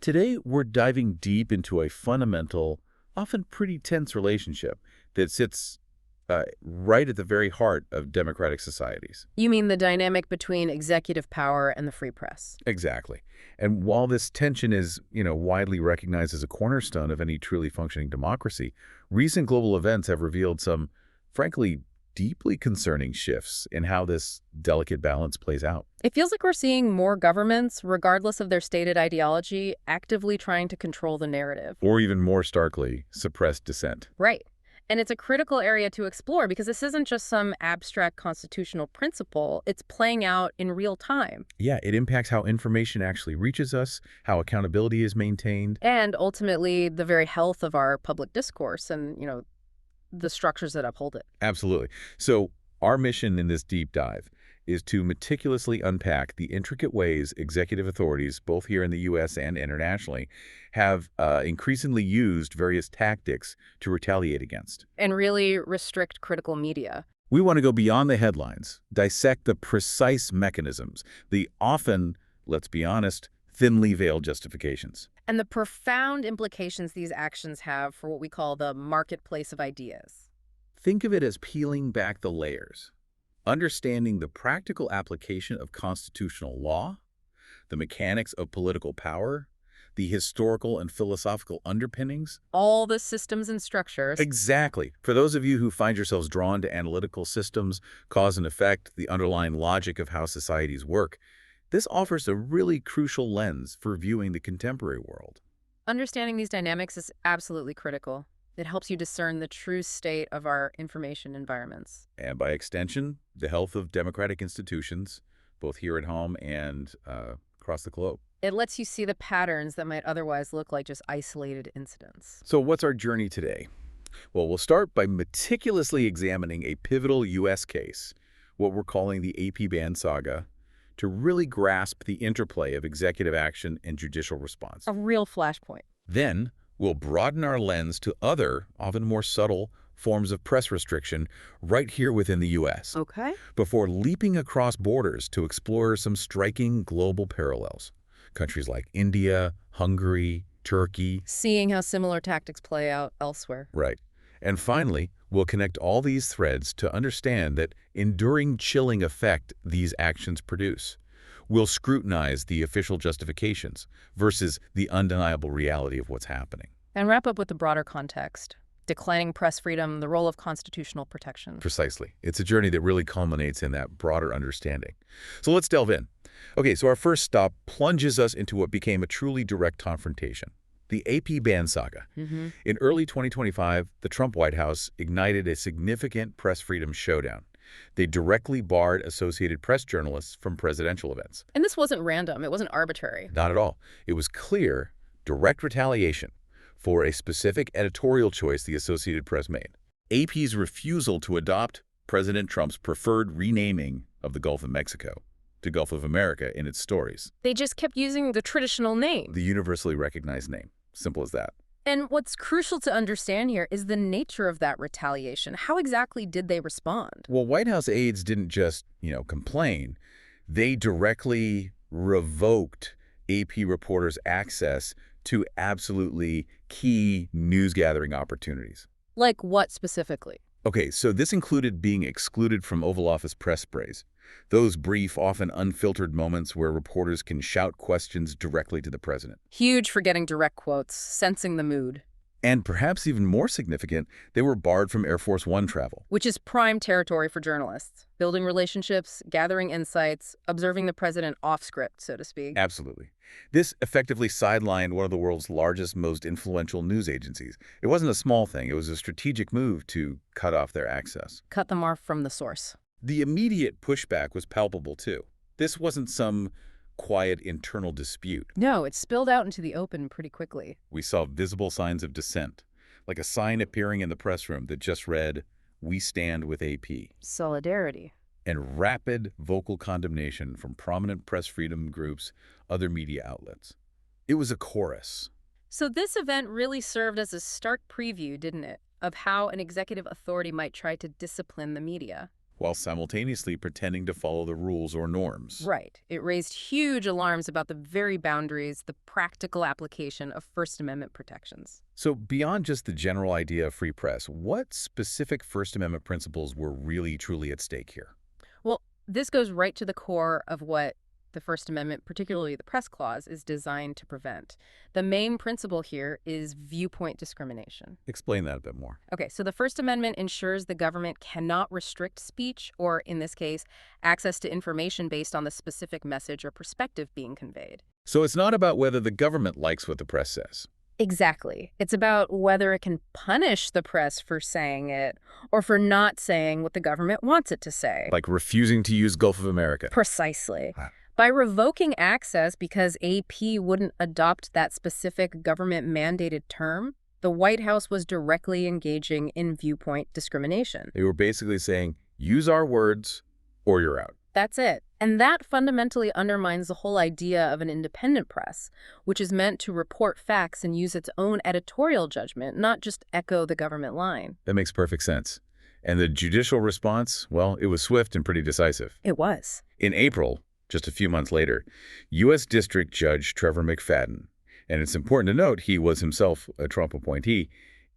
Today, we're diving deep into a fundamental, often pretty tense relationship that sits right at the very heart of democratic societies. You mean the dynamic between executive power and the free press? Exactly. And while this tension is, widely recognized as a cornerstone of any truly functioning democracy, recent global events have revealed some, frankly, deeply concerning shifts in how this delicate balance plays out. It feels like we're seeing more governments, regardless of their stated ideology, actively trying to control the narrative. Or even more starkly, suppress dissent. Right. And it's a critical area to explore because this isn't just some abstract constitutional principle, it's playing out in real time. Yeah, it impacts how information actually reaches us, how accountability is maintained. And ultimately, the very health of our public discourse and, the structures that uphold it. Absolutely. So our mission in this deep dive is to meticulously unpack the intricate ways executive authorities, both here in the U.S. and internationally, have increasingly used various tactics to retaliate against. And really restrict critical media. We want to go beyond the headlines, dissect the precise mechanisms, the often, let's be honest, thinly veiled justifications. And the profound implications these actions have for what we call the marketplace of ideas. Think of it as peeling back the layers, understanding the practical application of constitutional law, the mechanics of political power, the historical and philosophical underpinnings. All the systems and structures. Exactly. For those of you who find yourselves drawn to analytical systems, cause and effect, the underlying logic of how societies work, this offers a really crucial lens for viewing the contemporary world. Understanding these dynamics is absolutely critical. It helps you discern the true state of our information environments. And by extension, the health of democratic institutions, both here at home and across the globe. It lets you see the patterns that might otherwise look like just isolated incidents. So what's our journey today? Well, we'll start by meticulously examining a pivotal U.S. case, what we're calling the AP ban saga, to really grasp the interplay of executive action and judicial response. A real flashpoint. Then, we'll broaden our lens to other, often more subtle, forms of press restriction right here within the U.S. Okay. Before leaping across borders to explore some striking global parallels. Countries like India, Hungary, Turkey. Seeing how similar tactics play out elsewhere. Right. And finally, we'll connect all these threads to understand that enduring chilling effect these actions produce. We'll scrutinize the official justifications versus the undeniable reality of what's happening. And wrap up with the broader context. Declining press freedom, the role of constitutional protection. Precisely. It's a journey that really culminates in that broader understanding. So let's delve in. Okay, so our first stop plunges us into what became a truly direct confrontation. The AP ban saga. In early 2025, the Trump White House ignited a significant press freedom showdown. They directly barred Associated Press journalists from presidential events. And this wasn't random. It wasn't arbitrary. Not at all. It was clear, direct retaliation for a specific editorial choice the Associated Press made. AP's refusal to adopt President Trump's preferred renaming of the Gulf of Mexico to Gulf of America in its stories. They just kept using the traditional name. The universally recognized name. Simple as that. And what's crucial to understand here is the nature of that retaliation. How exactly did they respond? Well, White House aides didn't just, complain. They directly revoked AP reporters' access to absolutely key news-gathering opportunities. Like what specifically? Okay, so this included being excluded from Oval Office press sprays. Those brief, often unfiltered moments where reporters can shout questions directly to the president. Huge for getting direct quotes, sensing the mood. And perhaps even more significant, they were barred from Air Force One travel. Which is prime territory for journalists. Building relationships, gathering insights, observing the president off script, so to speak. Absolutely. This effectively sidelined one of the world's largest, most influential news agencies. It wasn't a small thing. It was a strategic move to cut off their access. Cut them off from the source. The immediate pushback was palpable, too. This wasn't some quiet internal dispute. No, it spilled out into the open pretty quickly. We saw visible signs of dissent, like a sign appearing in the press room that just read, "We stand with AP." Solidarity. And rapid vocal condemnation from prominent press freedom groups, other media outlets. It was a chorus. So this event really served as a stark preview, didn't it, of how an executive authority might try to discipline the media. while simultaneously pretending to follow the rules or norms. Right. It raised huge alarms about the very boundaries, the practical application of First Amendment protections. So beyond just the general idea of free press, what specific First Amendment principles were really, truly at stake here? Well, this goes right to the core of what the First Amendment, particularly the Press Clause, is designed to prevent. The main principle here is viewpoint discrimination. Explain that a bit more. Okay, so the First Amendment ensures the government cannot restrict speech or, in this case, access to information based on the specific message or perspective being conveyed. So it's not about whether the government likes what the press says. Exactly. It's about whether it can punish the press for saying it or for not saying what the government wants it to say. Like refusing to use Gulf of America. Precisely. Huh. By revoking access because AP wouldn't adopt that specific government-mandated term, the White House was directly engaging in viewpoint discrimination. They were basically saying, use our words or you're out. That's it. And that fundamentally undermines the whole idea of an independent press, which is meant to report facts and use its own editorial judgment, not just echo the government line. That makes perfect sense. And the judicial response, well, it was swift and pretty decisive. It was. In April, just a few months later, U.S. District Judge Trevor McFadden, and it's important to note he was himself a Trump appointee,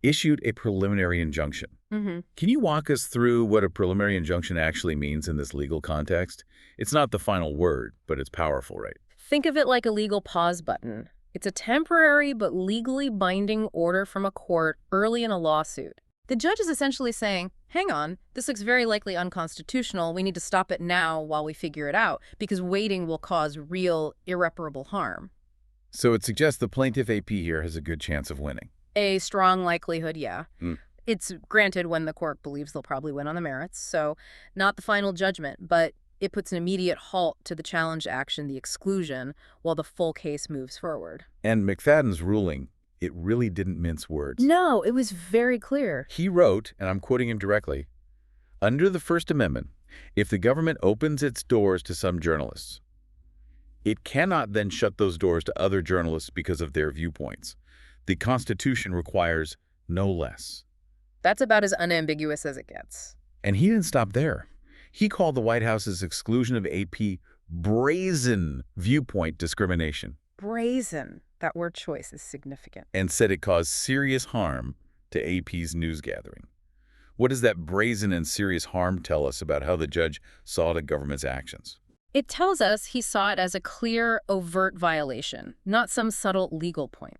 issued a preliminary injunction. Mm-hmm. Can you walk us through what a preliminary injunction actually means in this legal context? It's not the final word, but it's powerful, right? Think of it like a legal pause button. It's a temporary but legally binding order from a court early in a lawsuit. The judge is essentially saying, hang on, this looks very likely unconstitutional. We need to stop it now while we figure it out, because waiting will cause real, irreparable harm. So it suggests the plaintiff AP here has a good chance of winning. A strong likelihood, yeah. Mm. It's granted when the court believes they'll probably win on the merits, so not the final judgment, but it puts an immediate halt to the challenge action, the exclusion, while the full case moves forward. And McFadden's ruling, it really didn't mince words. No, it was very clear. He wrote, and I'm quoting him directly, under the First Amendment, if the government opens its doors to some journalists, it cannot then shut those doors to other journalists because of their viewpoints. The Constitution requires no less. That's about as unambiguous as it gets. And he didn't stop there. He called the White House's exclusion of AP brazen viewpoint discrimination. Brazen. That word choice is significant. And said it caused serious harm to AP's news gathering. What does that brazen and serious harm tell us about how the judge saw the government's actions? It tells us he saw it as a clear, overt violation, not some subtle legal point.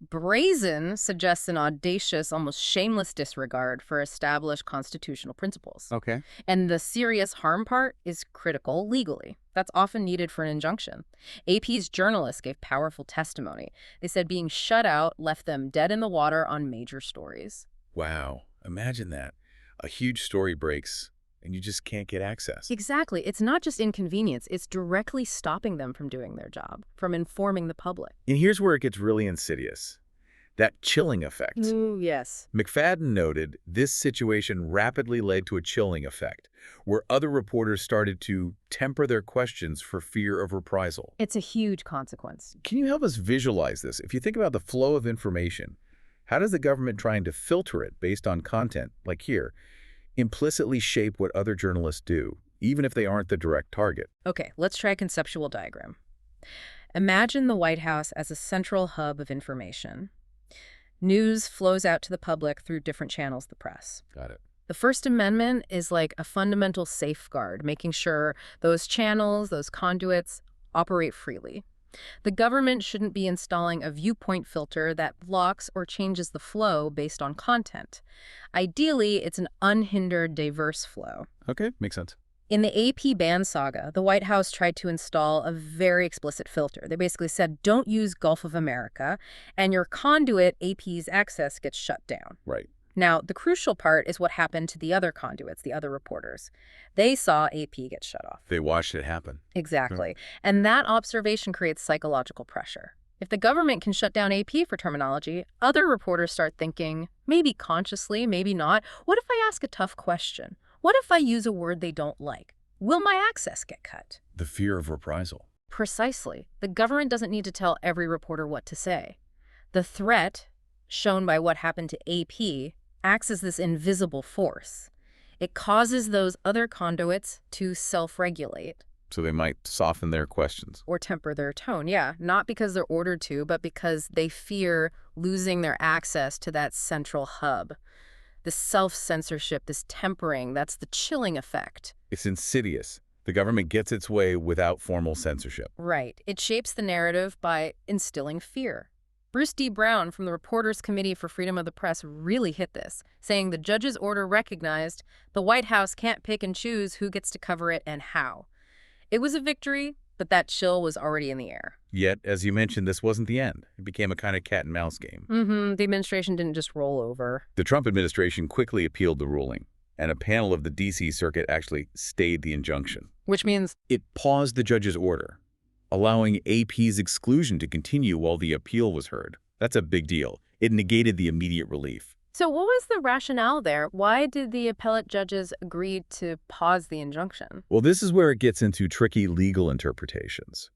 Brazen suggests an audacious, almost shameless disregard for established constitutional principles. Okay. And the serious harm part is critical legally. That's often needed for an injunction. AP's journalists gave powerful testimony. They said being shut out left them dead in the water on major stories. Wow. Imagine that. A huge story breaks, and you just can't get access. Exactly. It's not just inconvenience. It's directly stopping them from doing their job, from informing the public. And here's where it gets really insidious. That chilling effect. Ooh, yes. McFadden noted this situation rapidly led to a chilling effect, where other reporters started to temper their questions for fear of reprisal. It's a huge consequence. Can you help us visualize this? If you think about the flow of information, how does the government trying to filter it based on content, like here, implicitly shape what other journalists do, even if they aren't the direct target? Okay, let's try a conceptual diagram. Imagine the White House as a central hub of information. News flows out to the public through different channels of the press. Got it. The First Amendment is like a fundamental safeguard, making sure those channels, those conduits, operate freely. The government shouldn't be installing a viewpoint filter that blocks or changes the flow based on content. Ideally, it's an unhindered, diverse flow. Okay, makes sense. In the AP ban saga, the White House tried to install a very explicit filter. They basically said, don't use Gulf of America, and your conduit, AP's access, gets shut down. Right. Now, the crucial part is what happened to the other conduits, the other reporters. They saw AP get shut off. They watched it happen. Exactly. And that observation creates psychological pressure. If the government can shut down AP for terminology, other reporters start thinking, maybe consciously, maybe not, what if I ask a tough question? What if I use a word they don't like? Will my access get cut? The fear of reprisal. Precisely. The government doesn't need to tell every reporter what to say. The threat, shown by what happened to AP, acts as this invisible force. It causes those other conduits to self-regulate. So they might soften their questions. Or temper their tone, yeah. Not because they're ordered to, but because they fear losing their access to that central hub. This self-censorship, this tempering, that's the chilling effect. It's insidious. The government gets its way without formal censorship. Right. It shapes the narrative by instilling fear. Bruce D. Brown from the Reporters Committee for Freedom of the Press really hit this, saying the judge's order recognized the White House can't pick and choose who gets to cover it and how. It was a victory, but that chill was already in the air. Yet, as you mentioned, this wasn't the end. It became a kind of cat and mouse game. The administration didn't just roll over. The Trump administration quickly appealed the ruling, and a panel of the D.C. Circuit actually stayed the injunction. Which means It paused the judge's order, allowing AP's exclusion to continue while the appeal was heard. That's a big deal. It negated the immediate relief. So what was the rationale there? Why did the appellate judges agree to pause the injunction? Well, this is where it gets into tricky legal interpretations.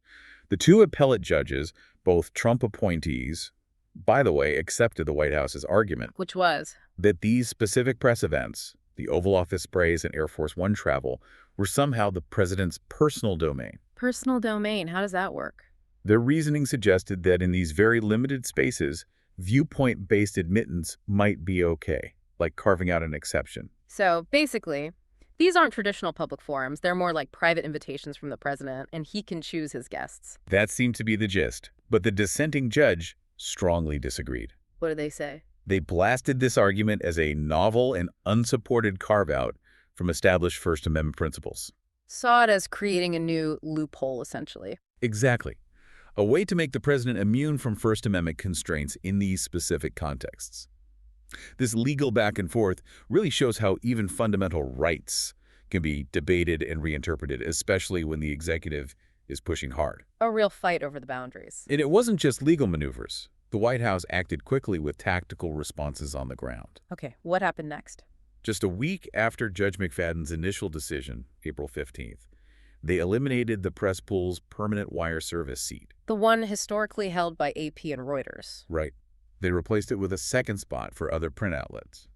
The two appellate judges, both Trump appointees, by the way, accepted the White House's argument Which was? that these specific press events, the Oval Office sprays and Air Force One travel, were somehow the president's personal domain. Personal domain. How does that work? Their reasoning suggested that in these very limited spaces, viewpoint-based admittance might be okay, like carving out an exception. So basically, these aren't traditional public forums. They're more like private invitations from the president, and he can choose his guests. That seemed to be the gist, but the dissenting judge strongly disagreed. What do they say? They blasted this argument as a novel and unsupported carve-out from established First Amendment principles. Saw it as creating a new loophole, essentially. Exactly. A way to make the president immune from First Amendment constraints in these specific contexts. This legal back and forth really shows how even fundamental rights can be debated and reinterpreted, especially when the executive is pushing hard. A real fight over the boundaries. And it wasn't just legal maneuvers. The White House acted quickly with tactical responses on the ground. Okay, what happened next? Just a week after Judge McFadden's initial decision, April 15th, they eliminated the press pool's permanent wire service seat. The one historically held by AP and Reuters. Right. They replaced it with a second spot for other print outlets.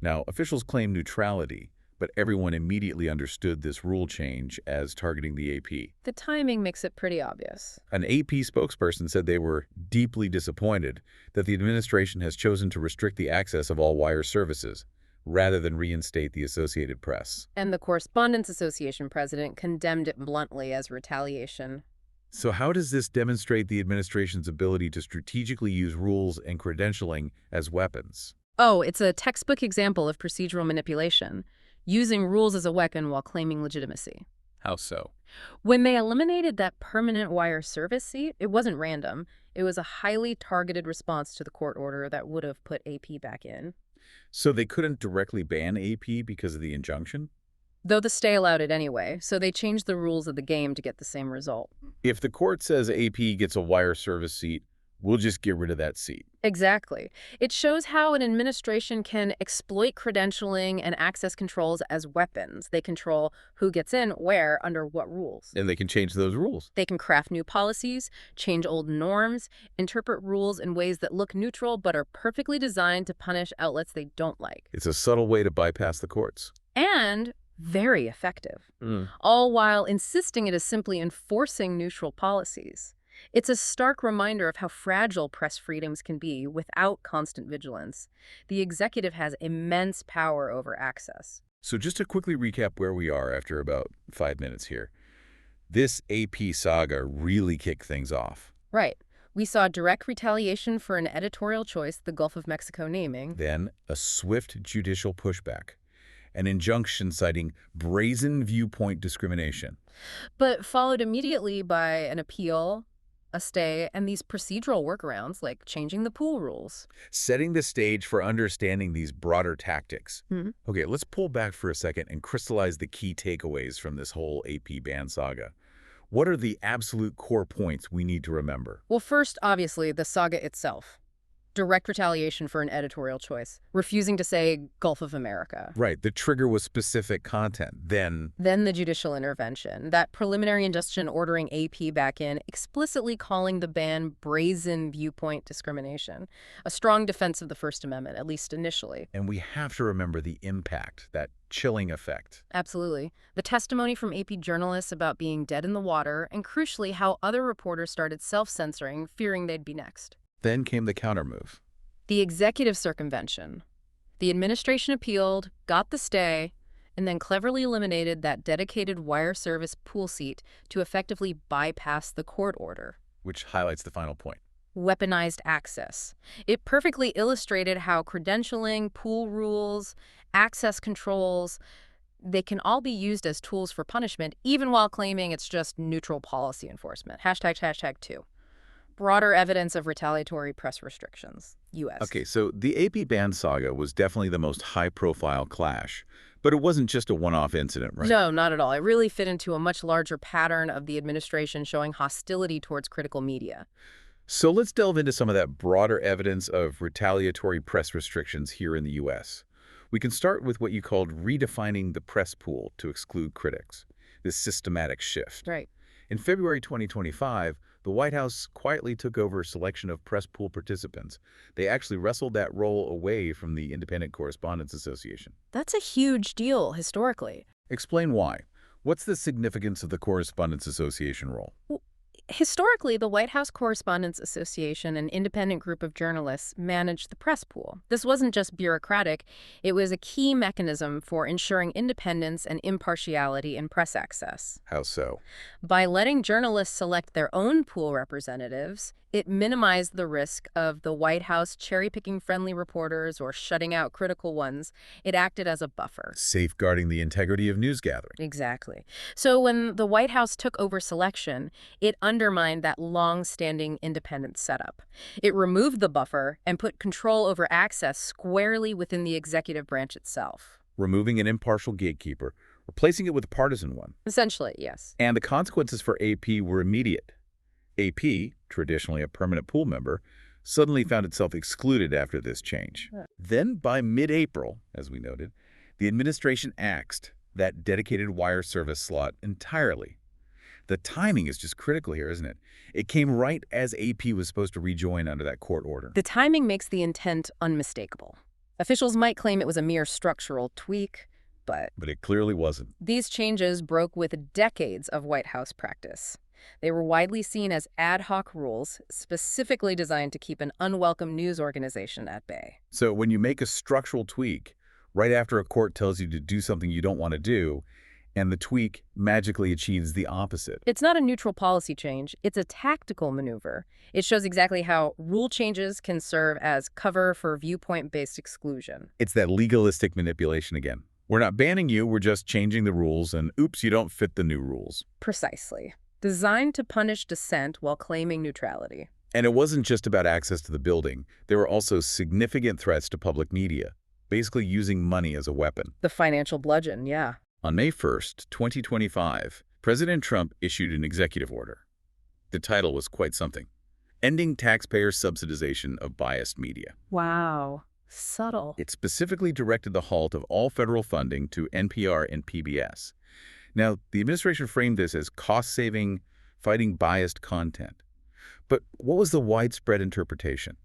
Now, officials claim neutrality, but everyone immediately understood this rule change as targeting the AP. The timing makes it pretty obvious. An AP spokesperson said they were deeply disappointed that the administration has chosen to restrict the access of all wire services, rather than reinstate the Associated Press. And the Correspondents Association president condemned it bluntly as retaliation. So how does this demonstrate the administration's ability to strategically use rules and credentialing as weapons? Oh, it's a textbook example of procedural manipulation, using rules as a weapon while claiming legitimacy. How so? When they eliminated that permanent wire service seat, it wasn't random. It was a highly targeted response to the court order that would have put AP back in. So they couldn't directly ban AP because of the injunction? Though the stay allowed it anyway, so they changed the rules of the game to get the same result. If the court says AP gets a wire service seat, we'll just get rid of that seat. Exactly. It shows how an administration can exploit credentialing and access controls as weapons. They control who gets in, where, under what rules. And they can change those rules. They can craft new policies, change old norms, interpret rules in ways that look neutral but are perfectly designed to punish outlets they don't like. It's a subtle way to bypass the courts. And very effective, all while insisting it is simply enforcing neutral policies. It's a stark reminder of how fragile press freedoms can be without constant vigilance. The executive has immense power over access. So just to quickly recap where we are after about 5 minutes here. This AP saga really kicked things off. Right. We saw direct retaliation for an editorial choice the Gulf of Mexico naming. Then a swift judicial pushback. An injunction citing brazen viewpoint discrimination. But followed immediately by an appeal, a stay, and these procedural workarounds like changing the pool rules. Setting the stage for understanding these broader tactics. Okay, let's pull back for a second and crystallize the key takeaways from this whole AP ban saga. What are the absolute core points we need to remember? Well, first, obviously, the saga itself. Direct retaliation for an editorial choice, refusing to say Gulf of America. Right, the trigger was specific content. Then the judicial intervention, that preliminary injunction ordering AP back in, explicitly calling the ban brazen viewpoint discrimination, a strong defense of the First Amendment, at least initially. And we have to remember the impact, that chilling effect. Absolutely. The testimony from AP journalists about being dead in the water, and crucially how other reporters started self-censoring, fearing they'd be next. Then came the countermove. The executive circumvention. The administration appealed, got the stay, and then cleverly eliminated that dedicated wire service pool seat to effectively bypass the court order. Which highlights the final point. Weaponized access. It perfectly illustrated how credentialing, pool rules, access controls, they can all be used as tools for punishment, even while claiming it's just neutral policy enforcement. #2. Broader evidence of retaliatory press restrictions. U.S. Okay, so the AP ban saga was definitely the most high-profile clash, but it wasn't just a one-off incident, right? No, not at all. It really fit into a much larger pattern of the administration showing hostility towards critical media. So let's delve into some of that broader evidence of retaliatory press restrictions here in the U.S. We can start with what you called redefining the press pool to exclude critics, this systematic shift. Right. In February 2025, the White House quietly took over selection of press pool participants. They actually wrestled that role away from the Independent Correspondents Association. That's a huge deal historically. Explain why. What's the significance of the Correspondents Association role? Historically, the White House Correspondents Association, an independent group of journalists, managed the press pool. This wasn't just bureaucratic. It was a key mechanism for ensuring independence and impartiality in press access. How so? By letting journalists select their own pool representatives, it minimized the risk of the White House cherry-picking friendly reporters or shutting out critical ones. It acted as a buffer. Safeguarding the integrity of news gathering. Exactly. So when the White House took over selection, it undermined that long-standing independent setup. It removed the buffer and put control over access squarely within the executive branch itself. Removing an impartial gatekeeper, replacing it with a partisan one. Essentially, yes. And the consequences for AP were immediate. AP, traditionally a permanent pool member, suddenly found itself excluded after this change. Then, by mid-April, as we noted, the administration axed that dedicated wire service slot entirely. The timing is just critical here, isn't it? It came right as AP was supposed to rejoin under that court order. The timing makes the intent unmistakable. Officials might claim it was a mere structural tweak, but it clearly wasn't. These changes broke with decades of White House practice. They were widely seen as ad hoc rules, specifically designed to keep an unwelcome news organization at bay. So when you make a structural tweak, right after a court tells you to do something you don't want to do, and the tweak magically achieves the opposite. It's not a neutral policy change, it's a tactical maneuver. It shows exactly how rule changes can serve as cover for viewpoint-based exclusion. It's that legalistic manipulation again. We're not banning you, we're just changing the rules, and oops, you don't fit the new rules. Precisely. Designed to punish dissent while claiming neutrality. And it wasn't just about access to the building. There were also significant threats to public media, basically using money as a weapon. The financial bludgeon, yeah. On May 1st, 2025, President Trump issued an executive order. The title was quite something. Ending Taxpayer Subsidization of Biased Media. Wow. Subtle. It specifically directed the halt of all federal funding to NPR and PBS. Now, the administration framed this as cost-saving, fighting biased content. But what was the widespread interpretation?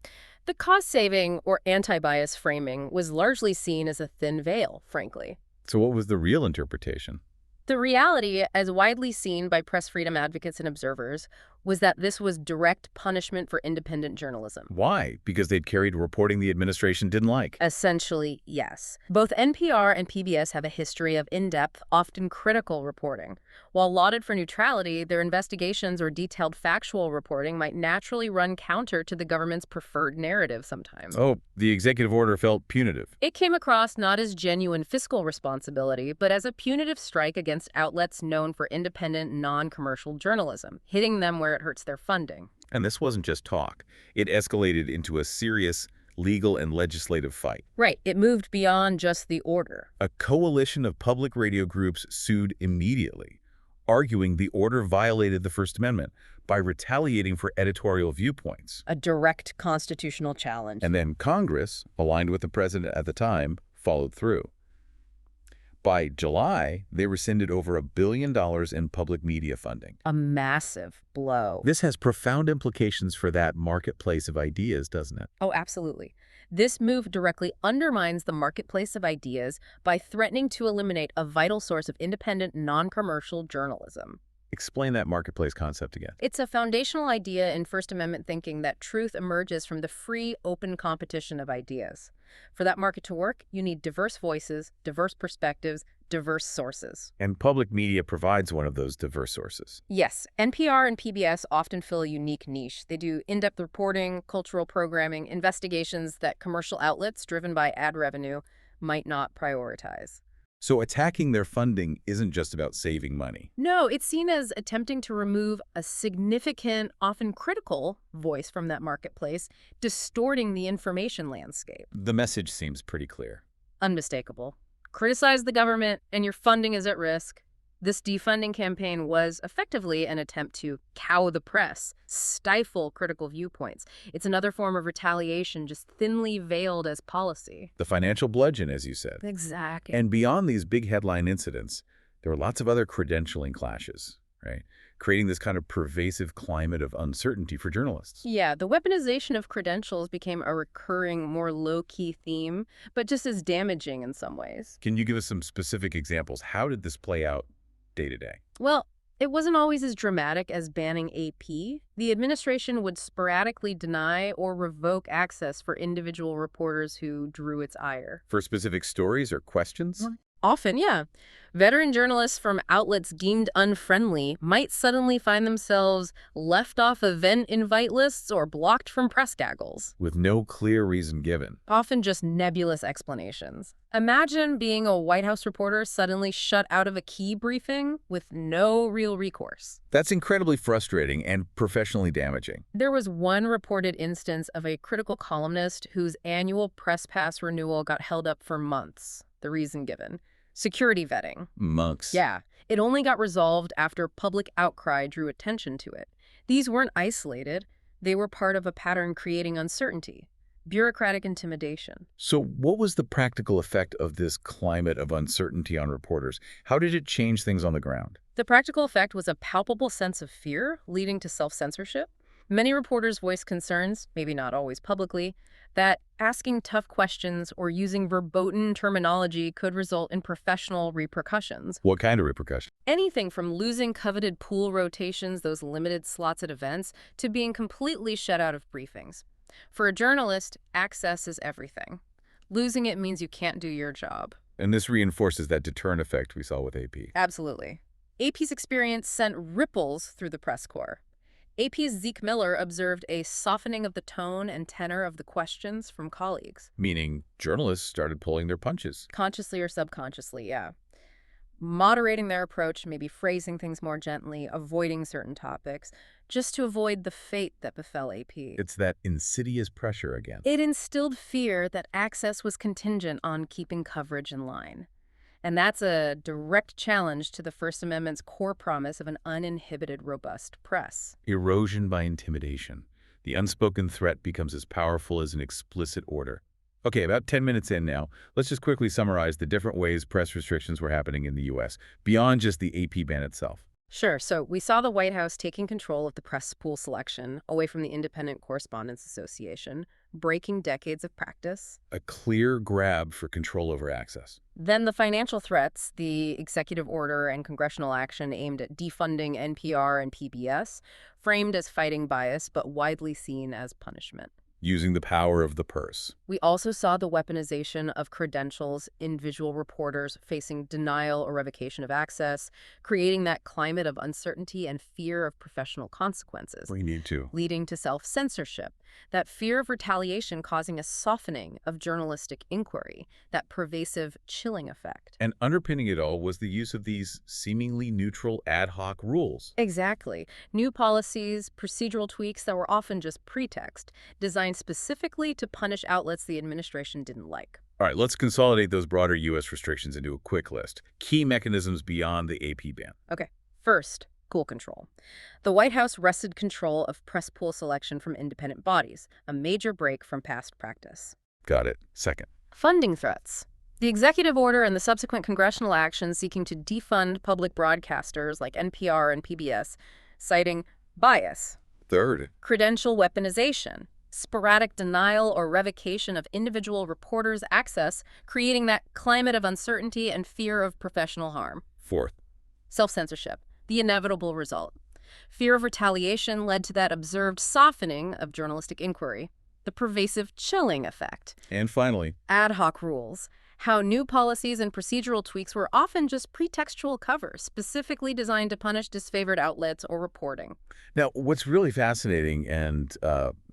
The cost-saving or anti-bias framing was largely seen as a thin veil, frankly. So what was the real interpretation? The reality, as widely seen by press freedom advocates and observers, was that this was direct punishment for independent journalism. Why? Because they'd carried reporting the administration didn't like. Essentially, yes. Both NPR and PBS have a history of in-depth, often critical reporting. While lauded for neutrality, their investigations or detailed factual reporting might naturally run counter to the government's preferred narrative sometimes. Oh, the executive order felt punitive. It came across not as genuine fiscal responsibility, but as a punitive strike against outlets known for independent, non-commercial journalism, hitting them where it hurts their funding. And this wasn't just talk. It escalated into a serious legal and legislative fight. Right. It moved beyond just the order. A coalition of public radio groups sued immediately, arguing the order violated the First Amendment by retaliating for editorial viewpoints. A direct constitutional challenge. And then Congress, aligned with the president at the time, followed through. By July, they rescinded over $1 billion in public media funding. A massive blow. This has profound implications for that marketplace of ideas, doesn't it? Oh, absolutely. This move directly undermines the marketplace of ideas by threatening to eliminate a vital source of independent, non-commercial journalism. Explain that marketplace concept again. It's a foundational idea in First Amendment thinking that truth emerges from the free, open competition of ideas. For that market to work, you need diverse voices, diverse perspectives, diverse sources. And public media provides one of those diverse sources. Yes, NPR and PBS often fill a unique niche. They do in-depth reporting, cultural programming, investigations that commercial outlets driven by ad revenue might not prioritize. So attacking their funding isn't just about saving money. No, it's seen as attempting to remove a significant, often critical voice from that marketplace, distorting the information landscape. The message seems pretty clear. Unmistakable. Criticize the government and your funding is at risk. This defunding campaign was effectively an attempt to cow the press, stifle critical viewpoints. It's another form of retaliation, just thinly veiled as policy. The financial bludgeon, as you said. Exactly. And beyond these big headline incidents, there were lots of other credentialing clashes, right? Creating this kind of pervasive climate of uncertainty for journalists. Yeah, the weaponization of credentials became a recurring, more low-key theme, but just as damaging in some ways. Can you give us some specific examples? How did this play out day to day? Well, it wasn't always as dramatic as banning AP. The administration would sporadically deny or revoke access for individual reporters who drew its ire. For specific stories or questions? Often, yeah. Veteran journalists from outlets deemed unfriendly might suddenly find themselves left off event invite lists or blocked from press gaggles. With no clear reason given. Often just nebulous explanations. Imagine being a White House reporter suddenly shut out of a key briefing with no real recourse. That's incredibly frustrating and professionally damaging. There was one reported instance of a critical columnist whose annual press pass renewal got held up for months. The reason given: security vetting. Monks. Yeah, it only got resolved after public outcry drew attention to it. These weren't isolated. They were part of a pattern creating uncertainty. Bureaucratic intimidation. So what was the practical effect of this climate of uncertainty on reporters? How did it change things on the ground? The practical effect was a palpable sense of fear, leading to self-censorship. Many reporters voiced concerns, maybe not always publicly, that asking tough questions or using verboten terminology could result in professional repercussions. What kind of repercussions? Anything from losing coveted pool rotations, those limited slots at events, to being completely shut out of briefings. For a journalist, access is everything. Losing it means you can't do your job. And this reinforces that deterrent effect we saw with AP. Absolutely. AP's experience sent ripples through the press corps. AP's Zeke Miller observed a softening of the tone and tenor of the questions from colleagues. Meaning journalists started pulling their punches. Consciously or subconsciously, yeah. Moderating their approach, maybe phrasing things more gently, avoiding certain topics, just to avoid the fate that befell AP. It's that insidious pressure again. It instilled fear that access was contingent on keeping coverage in line. And that's a direct challenge to the First Amendment's core promise of an uninhibited, robust press. Erosion by intimidation. The unspoken threat becomes as powerful as an explicit order. Okay, about 10 minutes in now, let's just quickly summarize the different ways press restrictions were happening in the U.S., beyond just the AP ban itself. Sure. So we saw the White House taking control of the press pool selection away from the Independent Correspondents Association, breaking decades of practice. A clear grab for control over access. Then the financial threats, the executive order and congressional action aimed at defunding NPR and PBS, framed as fighting bias but widely seen as punishment. Using the power of the purse. We also saw the weaponization of credentials, individual reporters facing denial or revocation of access, creating that climate of uncertainty and fear of professional consequences. We need to. Leading to self-censorship, that fear of retaliation causing a softening of journalistic inquiry, that pervasive chilling effect. And underpinning it all was the use of these seemingly neutral ad hoc rules. Exactly. New policies, procedural tweaks that were often just pretext, designed specifically to punish outlets the administration didn't like. All right, let's consolidate those broader U.S. restrictions into a quick list. Key mechanisms beyond the AP ban. Okay. First, pool control. The White House wrested control of press pool selection from independent bodies, a major break from past practice. Got it. Second. Funding threats. The executive order and the subsequent congressional action seeking to defund public broadcasters like NPR and PBS, citing bias. Third. Credential weaponization. Sporadic denial or revocation of individual reporters' access, creating that climate of uncertainty and fear of professional harm. Fourth. Self-censorship. The inevitable result. Fear of retaliation led to that observed softening of journalistic inquiry, the pervasive chilling effect. And finally, Ad hoc rules. How new policies and procedural tweaks were often just pretextual covers, specifically designed to punish disfavored outlets or reporting. now what's really fascinating and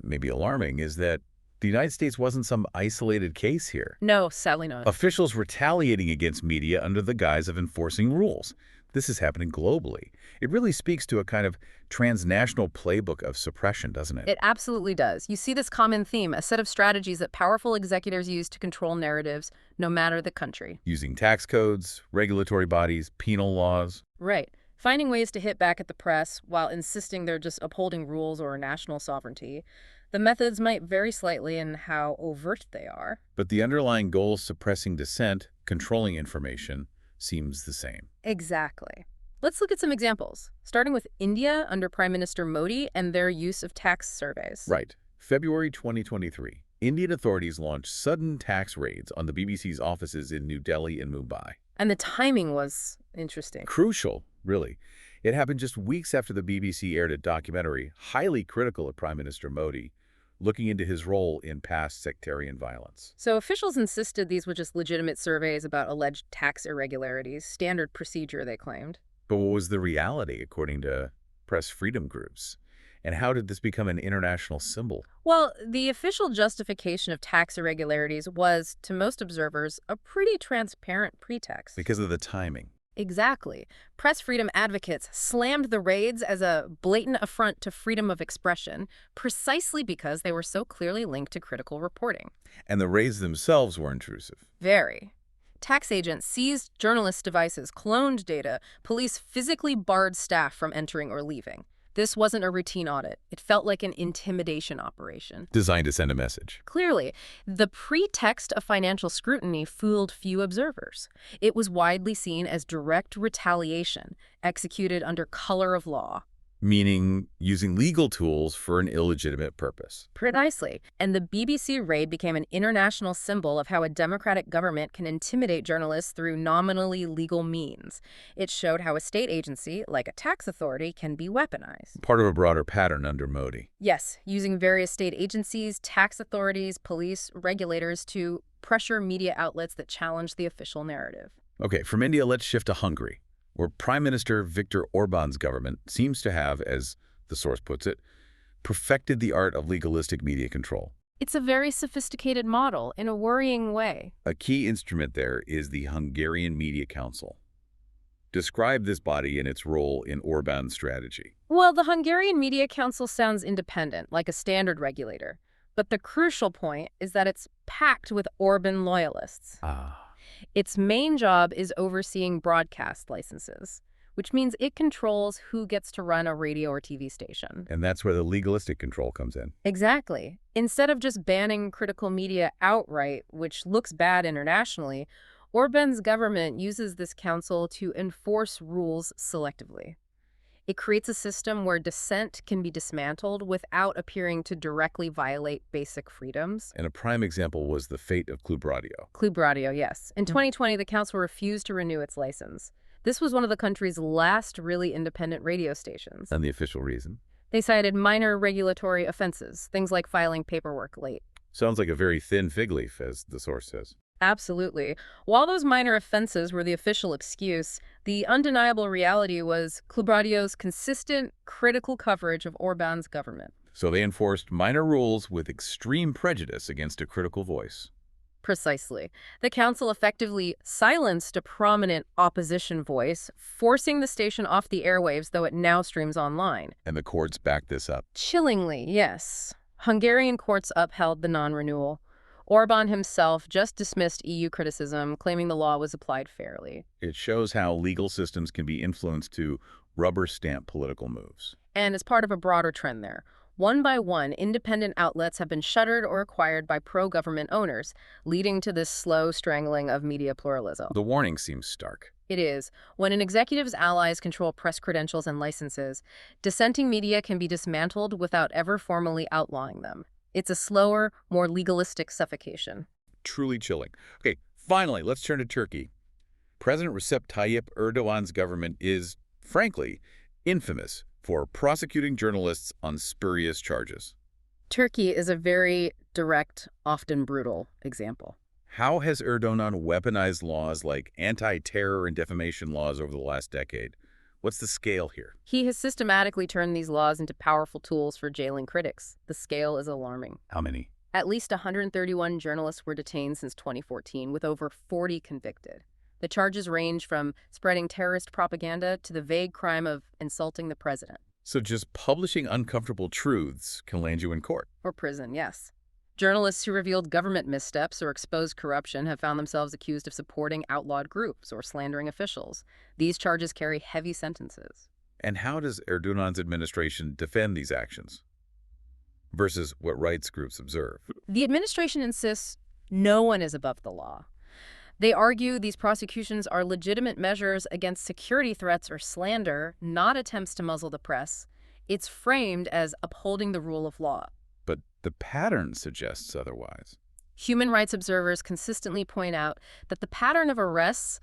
maybe alarming is that the United States wasn't some isolated case here. No, sadly not. Officials retaliating against media under the guise of enforcing rules. This is happening globally. It really speaks to a kind of transnational playbook of suppression, doesn't it? It absolutely does. You see this common theme, a set of strategies that powerful executives use to control narratives, no matter the country. Using tax codes, regulatory bodies, penal laws. Right. Finding ways to hit back at the press while insisting they're just upholding rules or national sovereignty. The methods might vary slightly in how overt they are. But the underlying goal, suppressing dissent, controlling information, seems the same. Exactly. Let's look at some examples, starting with India under Prime Minister Modi and their use of tax surveys. Right. February 2023. Indian authorities launched sudden tax raids on the BBC's offices in New Delhi and Mumbai. And the timing was interesting. Crucial, really. It happened just weeks after the BBC aired a documentary highly critical of Prime Minister Modi, looking into his role in past sectarian violence. So officials insisted these were just legitimate surveys about alleged tax irregularities, standard procedure, they claimed. But what was the reality, according to press freedom groups? And how did this become an international symbol? Well, the official justification of tax irregularities was, to most observers, a pretty transparent pretext. Because of the timing. Exactly. Press freedom advocates slammed the raids as a blatant affront to freedom of expression, precisely because they were so clearly linked to critical reporting. And the raids themselves were intrusive. Very. Tax agents seized journalists' devices, cloned data. Police physically barred staff from entering or leaving. This wasn't a routine audit. It felt like an intimidation operation. Designed to send a message. Clearly, the pretext of financial scrutiny fooled few observers. It was widely seen as direct retaliation, executed under color of law. Meaning using legal tools for an illegitimate purpose. Precisely. And the BBC raid became an international symbol of how a democratic government can intimidate journalists through nominally legal means. It showed how a state agency, like a tax authority, can be weaponized. Part of a broader pattern under Modi. Yes, using various state agencies, tax authorities, police, regulators to pressure media outlets that challenge the official narrative. Okay, from India, let's shift to Hungary, where Prime Minister Viktor Orban's government seems to have, as the source puts it, perfected the art of legalistic media control. It's a very sophisticated model in a worrying way. A key instrument there is the Hungarian Media Council. Describe this body and its role in Orban's strategy. Well, the Hungarian Media Council sounds independent, like a standard regulator. But the crucial point is that it's packed with Orban loyalists. Its main job is overseeing broadcast licenses, which means it controls who gets to run a radio or TV station. And that's where the legalistic control comes in. Exactly. Instead of just banning critical media outright, which looks bad internationally, Orban's government uses this council to enforce rules selectively. It creates a system where dissent can be dismantled without appearing to directly violate basic freedoms. And a prime example was the fate of Club Radio. Club Radio, yes. In 2020, the council refused to renew its license. This was one of the country's last really independent radio stations. And the official reason? They cited minor regulatory offenses, things like filing paperwork late. Sounds like a very thin fig leaf, as the source says. Absolutely. While those minor offenses were the official excuse, the undeniable reality was Club Radio's consistent, critical coverage of Orban's government. So they enforced minor rules with extreme prejudice against a critical voice. Precisely. The council effectively silenced a prominent opposition voice, forcing the station off the airwaves, though it now streams online. And the courts backed this up. Chillingly, yes. Hungarian courts upheld the non-renewal. Orban himself just dismissed EU criticism, claiming the law was applied fairly. It shows how legal systems can be influenced to rubber stamp political moves. And as part of a broader trend there, one by one, independent outlets have been shuttered or acquired by pro-government owners, leading to this slow strangling of media pluralism. The warning seems stark. It is. When an executive's allies control press credentials and licenses, dissenting media can be dismantled without ever formally outlawing them. It's a slower, more legalistic suffocation. Truly chilling. Okay, finally, let's turn to Turkey. President Recep Tayyip Erdogan's government is, frankly, infamous for prosecuting journalists on spurious charges. Turkey is a very direct, often brutal example. How has Erdogan weaponized laws like anti-terror and defamation laws over the last decade? What's the scale here? He has systematically turned these laws into powerful tools for jailing critics. The scale is alarming. How many? At least 131 journalists were detained since 2014, with over 40 convicted. The charges range from spreading terrorist propaganda to the vague crime of insulting the president. So just publishing uncomfortable truths can land you in court. Or prison, yes. Journalists who revealed government missteps or exposed corruption have found themselves accused of supporting outlawed groups or slandering officials. These charges carry heavy sentences. And how does Erdogan's administration defend these actions versus what rights groups observe? The administration insists no one is above the law. They argue these prosecutions are legitimate measures against security threats or slander, not attempts to muzzle the press. It's framed as upholding the rule of law. But the pattern suggests otherwise. Human rights observers consistently point out that the pattern of arrests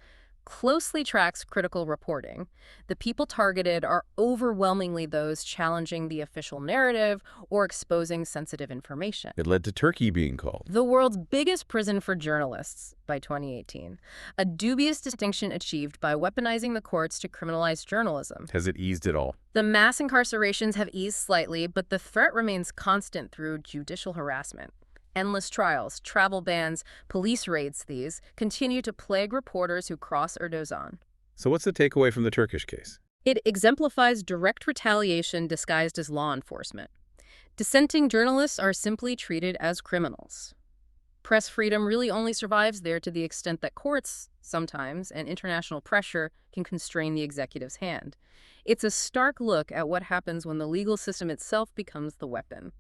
closely tracks critical reporting. The people targeted are overwhelmingly those challenging the official narrative or exposing sensitive information. It led to Turkey being called the world's biggest prison for journalists by 2018, a dubious distinction achieved by weaponizing the courts to criminalize journalism. Has it eased at all? The mass incarcerations have eased slightly, but the threat remains constant through judicial harassment. Endless trials, travel bans, police raids, these continue to plague reporters who cross Erdogan. So what's the takeaway from the Turkish case? It exemplifies direct retaliation disguised as law enforcement. Dissenting journalists are simply treated as criminals. Press freedom really only survives there to the extent that courts, sometimes, and international pressure can constrain the executive's hand. It's a stark look at what happens when the legal system itself becomes the weapon.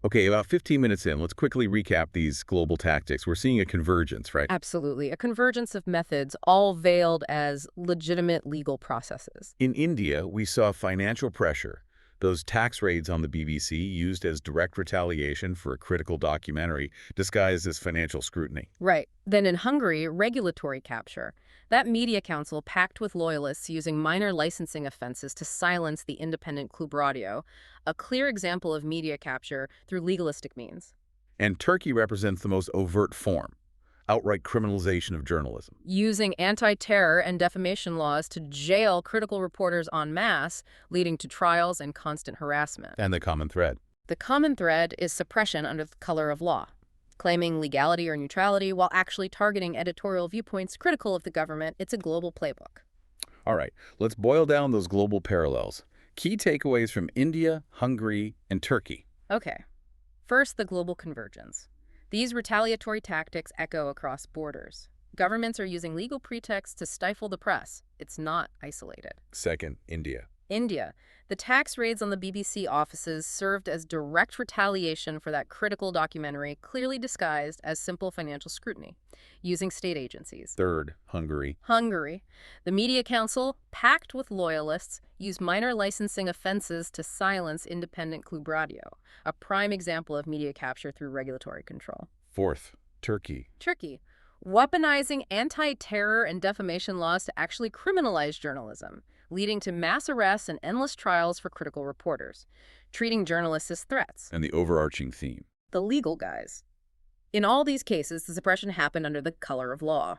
Okay, about 15 minutes in, let's quickly recap these global tactics. We're seeing a convergence, right? Absolutely. A convergence of methods, all veiled as legitimate legal processes. In India, we saw financial pressure. Those tax raids on the BBC used as direct retaliation for a critical documentary disguised as financial scrutiny. Right. Then in Hungary, regulatory capture. That media council packed with loyalists using minor licensing offenses to silence the independent Club Radio, a clear example of media capture through legalistic means. And Turkey represents the most overt form, outright criminalization of journalism. Using anti-terror and defamation laws to jail critical reporters en masse, leading to trials and constant harassment. And the common thread. The common thread is suppression under the color of law, claiming legality or neutrality while actually targeting editorial viewpoints critical of the government. It's a global playbook. All right, let's boil down those global parallels. Key takeaways from India, Hungary, and Turkey. Okay. First, the global convergence. These retaliatory tactics echo across borders. Governments are using legal pretexts to stifle the press. It's not isolated. Second, India. India. The tax raids on the BBC offices served as direct retaliation for that critical documentary, clearly disguised as simple financial scrutiny, using state agencies. Third, Hungary. Hungary. The media council, packed with loyalists, used minor licensing offenses to silence independent Club Radio, a prime example of media capture through regulatory control. Fourth, Turkey. Turkey. Weaponizing anti-terror and defamation laws to actually criminalize journalism, leading to mass arrests and endless trials for critical reporters, treating journalists as threats. And the overarching theme. The legal guise. In all these cases, the suppression happened under the color of law.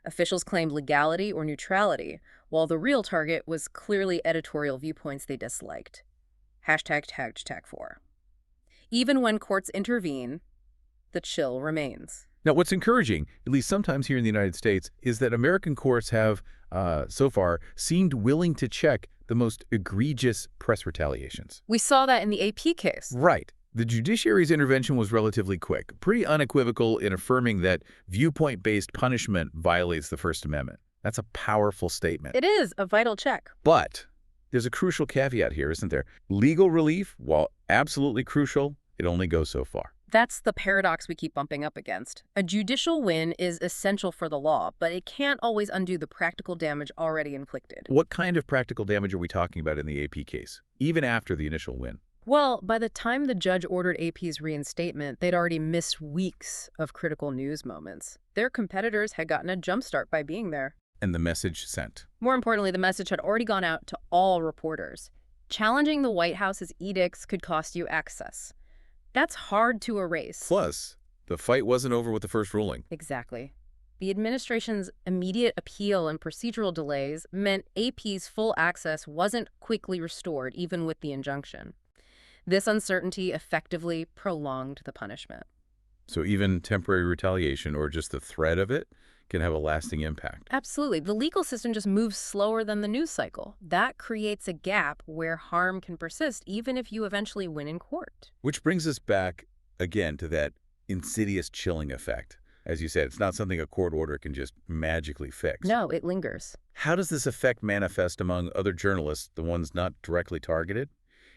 Officials claimed legality or neutrality, while the real target was clearly editorial viewpoints they disliked. #4. Even when courts intervene, the chill remains. Now, what's encouraging, at least sometimes here in the United States, is that American courts have, so far, seemed willing to check the most egregious press retaliations. We saw that in the AP case. Right. The judiciary's intervention was relatively quick, pretty unequivocal in affirming that viewpoint-based punishment violates the First Amendment. That's a powerful statement. It is a vital check. But there's a crucial caveat here, isn't there? Legal relief, while absolutely crucial, it only goes so far. That's the paradox we keep bumping up against. A judicial win is essential for the law, but it can't always undo the practical damage already inflicted. What kind of practical damage are we talking about in the AP case, even after the initial win? Well, by the time the judge ordered AP's reinstatement, they'd already missed weeks of critical news moments. Their competitors had gotten a jumpstart by being there. And the message sent. More importantly, the message had already gone out to all reporters. Challenging the White House's edicts could cost you access. That's hard to erase. Plus, the fight wasn't over with the first ruling. Exactly. The administration's immediate appeal and procedural delays meant AP's full access wasn't quickly restored, even with the injunction. This uncertainty effectively prolonged the punishment. So even temporary retaliation, or just the threat of it, can have a lasting impact. Absolutely. The legal system just moves slower than the news cycle. That creates a gap where harm can persist even if you eventually win in court. Which brings us back, again, to that insidious chilling effect. As you said, it's not something a court order can just magically fix. No, it lingers. How does this effect manifest among other journalists, the ones not directly targeted?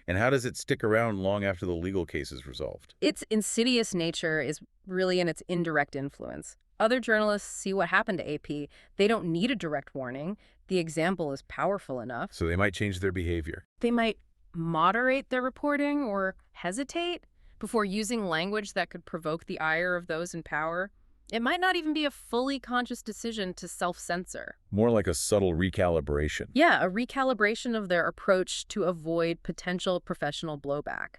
And how does it stick around long after the legal case is resolved? Its insidious nature is really in its indirect influence. Other journalists see what happened to AP. They don't need a direct warning. The example is powerful enough. So they might change their behavior. They might moderate their reporting or hesitate before using language that could provoke the ire of those in power. It might not even be a fully conscious decision to self-censor. More like a subtle recalibration. Yeah, a recalibration of their approach to avoid potential professional blowback.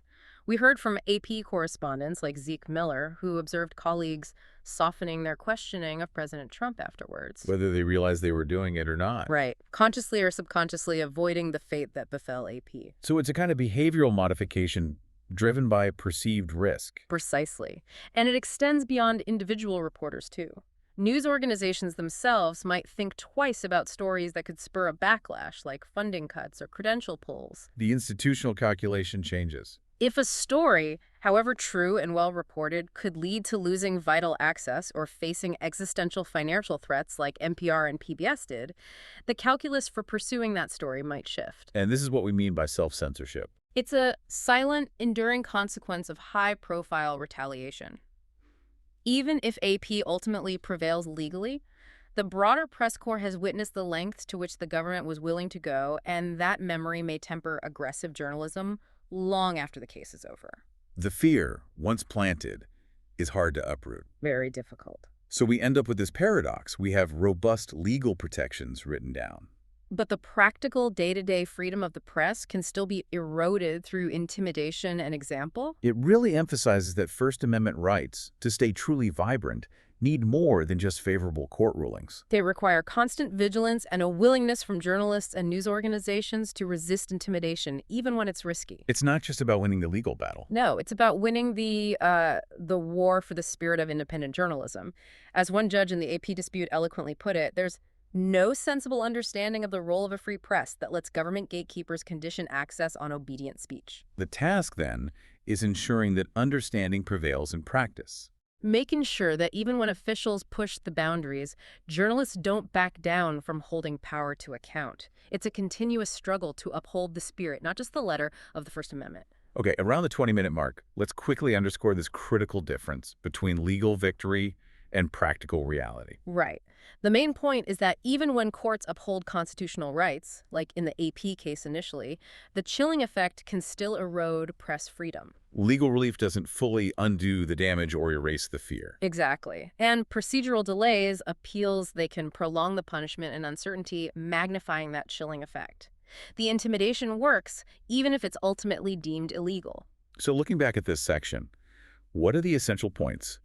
We heard from AP correspondents like Zeke Miller, who observed colleagues softening their questioning of President Trump afterwards. Whether they realized they were doing it or not. Right. Consciously or subconsciously avoiding the fate that befell AP. So it's a kind of behavioral modification driven by perceived risk. Precisely. And it extends beyond individual reporters, too. News organizations themselves might think twice about stories that could spur a backlash, like funding cuts or credential pulls. The institutional calculation changes. If a story, however true and well reported, could lead to losing vital access or facing existential financial threats like NPR and PBS did, the calculus for pursuing that story might shift. And this is what we mean by self-censorship. It's a silent, enduring consequence of high-profile retaliation. Even if AP ultimately prevails legally, the broader press corps has witnessed the lengths to which the government was willing to go, and that memory may temper aggressive journalism long after the case is over. The fear, once planted, is hard to uproot. Very difficult. So we end up with this paradox. We have robust legal protections written down. But the practical day-to-day freedom of the press can still be eroded through intimidation and example. It really emphasizes that First Amendment rights, to stay truly vibrant, need more than just favorable court rulings. They require constant vigilance and a willingness from journalists and news organizations to resist intimidation, even when it's risky. It's not just about winning the legal battle. No, it's about winning the war for the spirit of independent journalism. As one judge in the AP dispute eloquently put it, there's no sensible understanding of the role of a free press that lets government gatekeepers condition access on obedient speech. The task, then, is ensuring that understanding prevails in practice. Making sure that even when officials push the boundaries, journalists don't back down from holding power to account. It's a continuous struggle to uphold the spirit, not just the letter, of the First Amendment. Okay, around the 20-minute mark, let's quickly underscore this critical difference between legal victory and practical reality. Right. The main point is that even when courts uphold constitutional rights, like in the AP case initially, the chilling effect can still erode press freedom. Legal relief doesn't fully undo the damage or erase the fear. Exactly. And procedural delays, appeals, they can prolong the punishment and uncertainty, magnifying that chilling effect. The intimidation works, even if it's ultimately deemed illegal. So looking back at this section, what are the essential points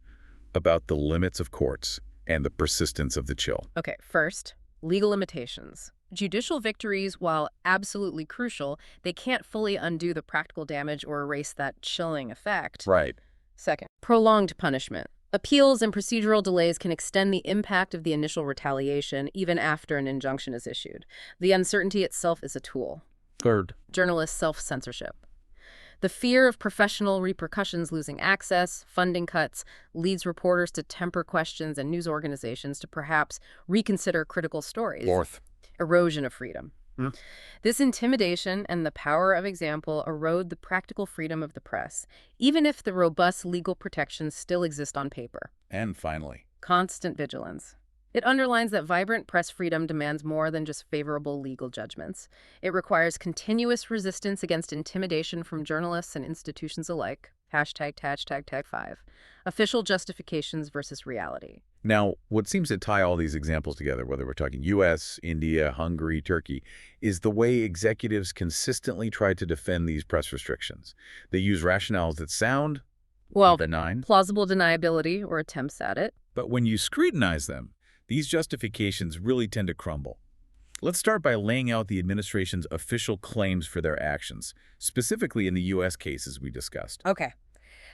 about the limits of courts and the persistence of the chill? Okay, first, legal limitations. Judicial victories, while absolutely crucial, they can't fully undo the practical damage or erase that chilling effect. Right. Second, prolonged punishment. Appeals and procedural delays can extend the impact of the initial retaliation even after an injunction is issued. The uncertainty itself is a tool. Third, Journalist self-censorship. The fear of professional repercussions, losing access, funding cuts, leads reporters to temper questions and news organizations to perhaps reconsider critical stories. fourth, Erosion of freedom. Hmm. This intimidation and the power of example erode the practical freedom of the press, even if the robust legal protections still exist on paper. And finally, Constant vigilance. It underlines that vibrant press freedom demands more than just favorable legal judgments. It requires continuous resistance against intimidation from journalists and institutions alike. Hashtag 5. Official justifications versus reality. now, what seems to tie all these examples together, whether we're talking US, India, Hungary, Turkey, is the way executives consistently try to defend these press restrictions. They use rationales that sound Well, benign, plausible deniability or attempts at it. but when you scrutinize them, these justifications really tend to crumble. Let's start by laying out the administration's official claims for their actions, specifically in the US cases we discussed. Okay.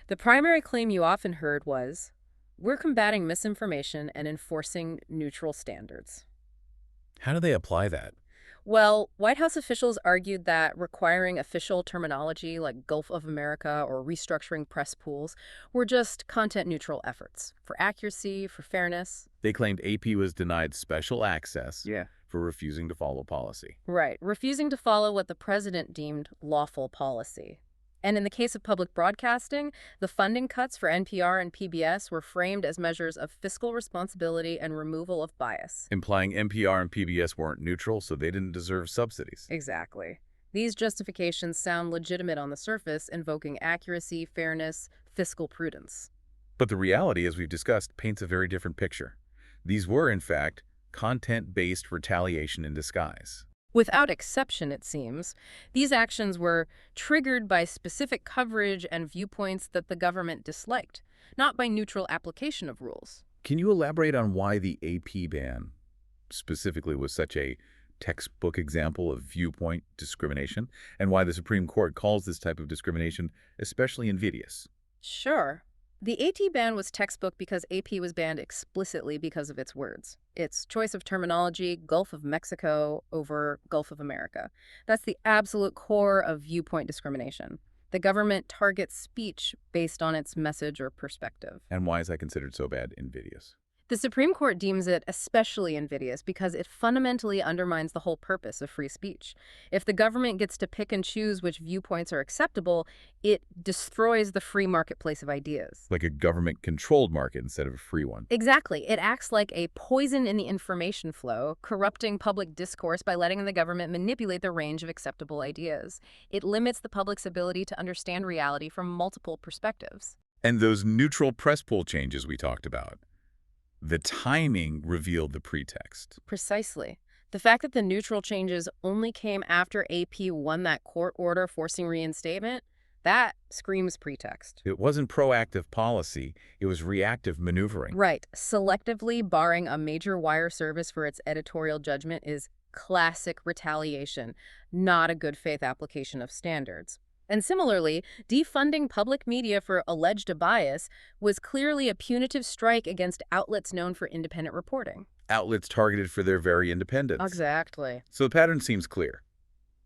The primary claim you often heard was, we're combating misinformation and enforcing neutral standards. How do they apply that? Well, White House officials argued that requiring official terminology like Gulf of America or restructuring press pools were just content-neutral efforts for accuracy, for fairness. They claimed AP was denied special access Yeah. for refusing to follow policy. Right, refusing to follow what the president deemed lawful policy. And in the case of public broadcasting, the funding cuts for NPR and PBS were framed as measures of fiscal responsibility and removal of bias. Implying NPR and PBS weren't neutral, so they didn't deserve subsidies. Exactly. These justifications sound legitimate on the surface, invoking accuracy, fairness, fiscal prudence. But the reality, as we've discussed, paints a very different picture. These were, in fact, content-based retaliation in disguise. Without exception, it seems, these actions were triggered by specific coverage and viewpoints that the government disliked, not by neutral application of rules. Can you elaborate on why the AP ban specifically was such a textbook example of viewpoint discrimination, and why the Supreme Court calls this type of discrimination especially invidious? Sure. The AT ban was textbook because AP was banned explicitly because of its words. Its choice of terminology, Gulf of Mexico over Gulf of America. That's the absolute core of viewpoint discrimination. The government targets speech based on its message or perspective. And why is that considered so bad invidious? The Supreme Court deems it especially invidious because it fundamentally undermines the whole purpose of free speech. If the government gets to pick and choose which viewpoints are acceptable, it destroys the free marketplace of ideas. Like a government-controlled market instead of a free one. Exactly. It acts like a poison in the information flow, corrupting public discourse by letting the government manipulate the range of acceptable ideas. It limits the public's ability to understand reality from multiple perspectives. And those neutral press pool changes we talked about. The timing revealed the pretext. Precisely. The fact that the neutral changes only came after AP won that court order forcing reinstatement, that screams pretext. It wasn't proactive policy, it was reactive maneuvering. Right. Selectively barring a major wire service for its editorial judgment is classic retaliation, not a good faith application of standards. And similarly, defunding public media for alleged bias was clearly a punitive strike against outlets known for independent reporting. Outlets targeted for their very independence. Exactly. So the pattern seems clear.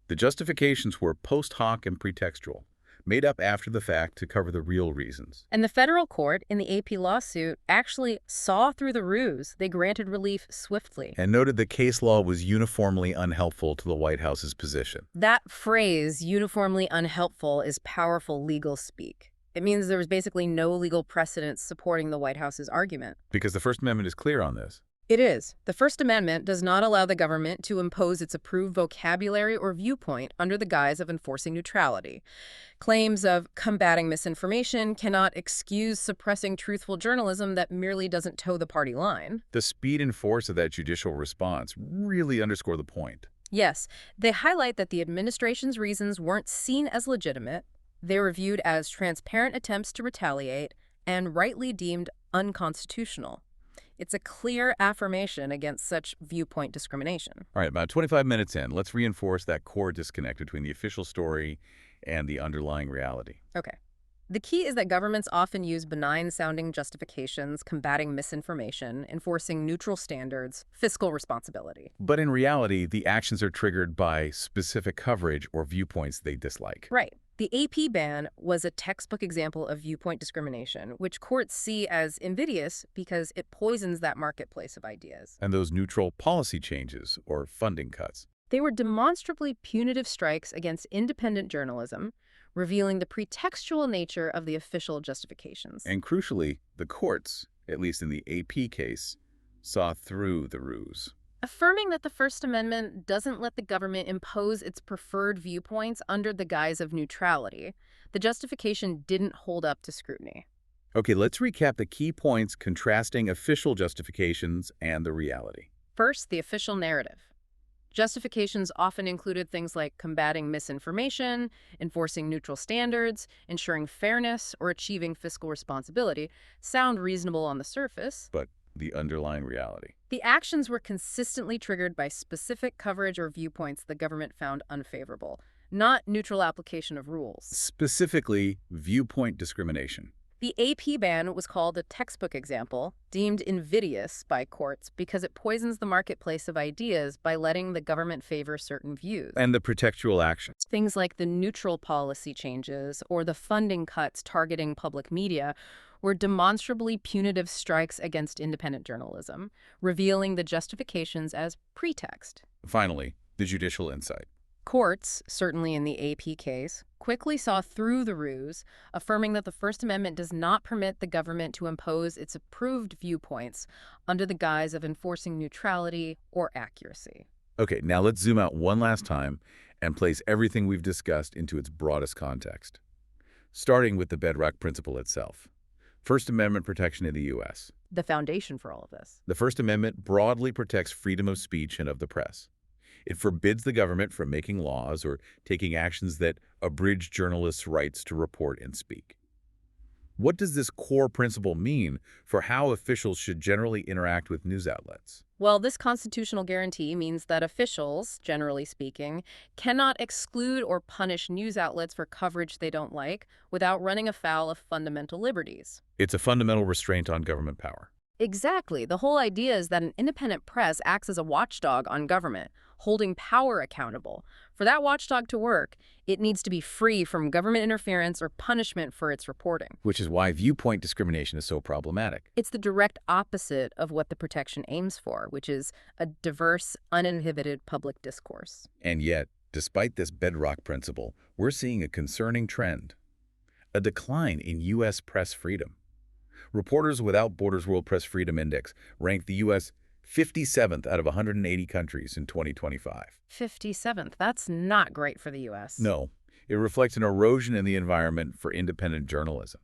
The justifications were post hoc and pretextual, made up after the fact to cover the real reasons. And the federal court, in the AP lawsuit, actually saw through the ruse. They granted relief swiftly. And noted the case law was uniformly unhelpful to the White House's position. That phrase, uniformly unhelpful, is powerful legal speak. It means there was basically no legal precedent supporting the White House's argument. Because the First Amendment is clear on this. It is. The First Amendment does not allow the government to impose its approved vocabulary or viewpoint under the guise of enforcing neutrality. Claims of combating misinformation cannot excuse suppressing truthful journalism that merely doesn't toe the party line. The speed and force of that judicial response really underscore the point. Yes, they highlight that the administration's reasons weren't seen as legitimate. They were viewed as transparent attempts to retaliate and rightly deemed unconstitutional. It's a clear affirmation against such viewpoint discrimination. All right, about 25 minutes in, let's reinforce that core disconnect between the official story and the underlying reality. Okay. The key is that governments often use benign-sounding justifications, combating misinformation, enforcing neutral standards, fiscal responsibility. But in reality, the actions are triggered by specific coverage or viewpoints they dislike. Right. The AP ban was a textbook example of viewpoint discrimination, which courts see as invidious because it poisons that marketplace of ideas. And those neutral policy changes or funding cuts They were demonstrably punitive strikes against independent journalism, revealing the pretextual nature of the official justifications. And crucially, the courts, at least in the AP case, saw through the ruse. Affirming that the First Amendment doesn't let the government impose its preferred viewpoints under the guise of neutrality, the justification didn't hold up to scrutiny. Okay, let's recap the key points contrasting official justifications and the reality. First, the official narrative. Justifications often included things like combating misinformation, enforcing neutral standards, ensuring fairness, or achieving fiscal responsibility sound reasonable on the surface. But the underlying reality. The actions were consistently triggered by specific coverage or viewpoints the government found unfavorable, not neutral application of rules. Specifically, viewpoint discrimination. The AP ban was called a textbook example, deemed invidious by courts because it poisons the marketplace of ideas by letting the government favor certain views. And the pretextual actions. Things like the neutral policy changes or the funding cuts targeting public media were demonstrably punitive strikes against independent journalism, revealing the justifications as pretext. Finally, the judicial insight. Courts, certainly in the AP case, quickly saw through the ruse, affirming that the First Amendment does not permit the government to impose its approved viewpoints under the guise of enforcing neutrality or accuracy. Okay, now let's zoom out one last time and place everything we've discussed into its broadest context. Starting with the bedrock principle itself. First Amendment protection in the U.S. The foundation for all of this. The First Amendment broadly protects freedom of speech and of the press. It forbids the government from making laws or taking actions that abridge journalists' rights to report and speak. What does this core principle mean for how officials should generally interact with news outlets? Well, this constitutional guarantee means that officials, generally speaking, cannot exclude or punish news outlets for coverage they don't like without running afoul of fundamental liberties. It's a fundamental restraint on government power. Exactly. The whole idea is that an independent press acts as a watchdog on government, holding power accountable. For that watchdog to work, it needs to be free from government interference or punishment for its reporting. Which is why viewpoint discrimination is so problematic. It's the direct opposite of what the protection aims for, which is a diverse, uninhibited public discourse. And yet, despite this bedrock principle, we're seeing a concerning trend. A decline in U.S. press freedom. Reporters Without Borders World Press Freedom Index ranked the U.S. 57th out of 180 countries in 2025. 57th. That's not great for the U.S. No, it reflects an erosion in the environment for independent journalism.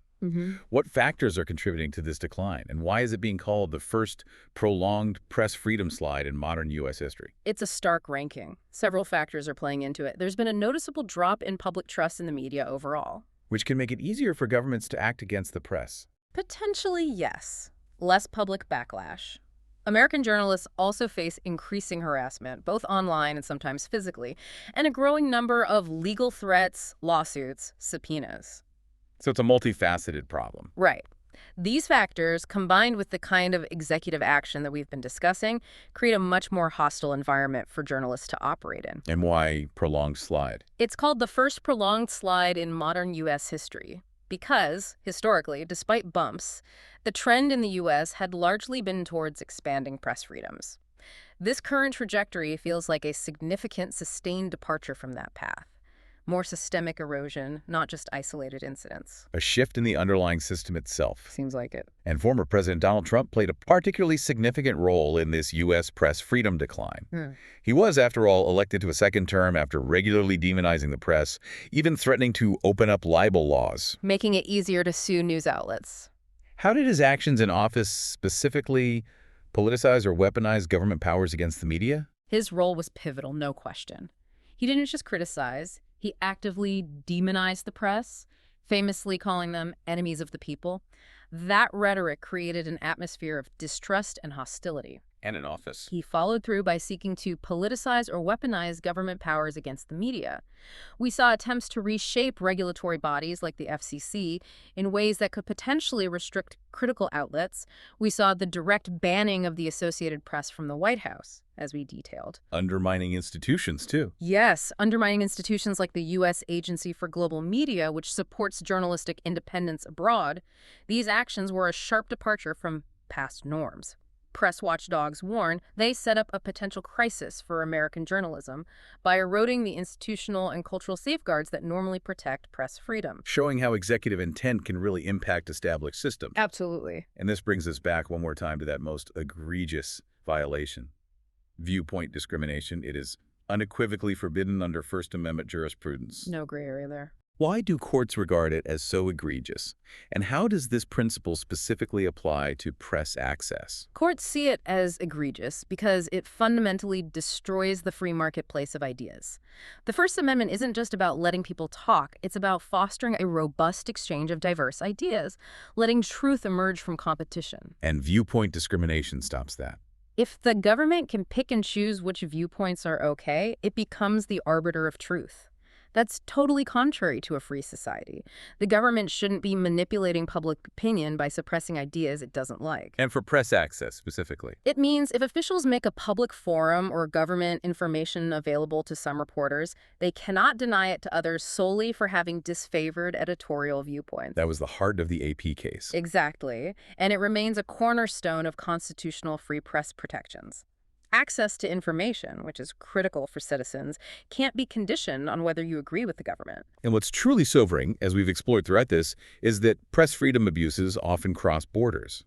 What factors are contributing to this decline, and why is it being called the first prolonged press freedom slide in modern U.S. history? It's a stark ranking. Several factors are playing into it. There's been a noticeable drop in public trust in the media overall. Which can make it easier for governments to act against the press. Potentially, yes. Less public backlash. American journalists also face increasing harassment, both online and sometimes physically, and a growing number of legal threats, lawsuits, subpoenas. So it's a multifaceted problem. Right. These factors, combined with the kind of executive action that we've been discussing, create a much more hostile environment for journalists to operate in. And why prolonged slide? It's called the first prolonged slide in modern U.S. history. Because, historically, despite bumps, the trend in the U.S. had largely been towards expanding press freedoms. This current trajectory feels like a significant, sustained departure from that path. More systemic erosion, not just isolated incidents. A shift in the underlying system itself. Seems like it. And former President Donald Trump played a particularly significant role in this U.S. press freedom decline. He was, after all, elected to a second term after regularly demonizing the press, even threatening to open up libel laws. Making it easier to sue news outlets. How did his actions in office specifically politicize or weaponize government powers against the media? His role was pivotal, no question. He didn't just criticize. He actively demonized the press, famously calling them enemies of the people. That rhetoric created an atmosphere of distrust and hostility. And in office. He followed through by seeking to politicize or weaponize government powers against the media. We saw attempts to reshape regulatory bodies like the FCC in ways that could potentially restrict critical outlets. We saw the direct banning of the Associated Press from the White House, as we detailed. Undermining institutions, too. Yes, undermining institutions like the U.S. Agency for Global Media, which supports journalistic independence abroad. These actions were a sharp departure from past norms. Press watchdogs warn they set up a potential crisis for American journalism by eroding the institutional and cultural safeguards that normally protect press freedom. Showing how executive intent can really impact established systems. Absolutely. And this brings us back one more time to that most egregious violation. Viewpoint discrimination. It is unequivocally forbidden under First Amendment jurisprudence. No gray area there. Why do courts regard it as so egregious? And how does this principle specifically apply to press access? Courts see it as egregious because it fundamentally destroys the free marketplace of ideas. The First Amendment isn't just about letting people talk, it's about fostering a robust exchange of diverse ideas, letting truth emerge from competition. And viewpoint discrimination stops that. If the government can pick and choose which viewpoints are okay, it becomes the arbiter of truth. That's totally contrary to a free society. The government shouldn't be manipulating public opinion by suppressing ideas it doesn't like. And for press access specifically. It means if officials make a public forum or government information available to some reporters, they cannot deny it to others solely for having disfavored editorial viewpoints. That was the heart of the AP case. Exactly. And it remains a cornerstone of constitutional free press protections. Access to information, which is critical for citizens, can't be conditioned on whether you agree with the government. And what's truly sobering, as we've explored throughout this, is that press freedom abuses often cross borders.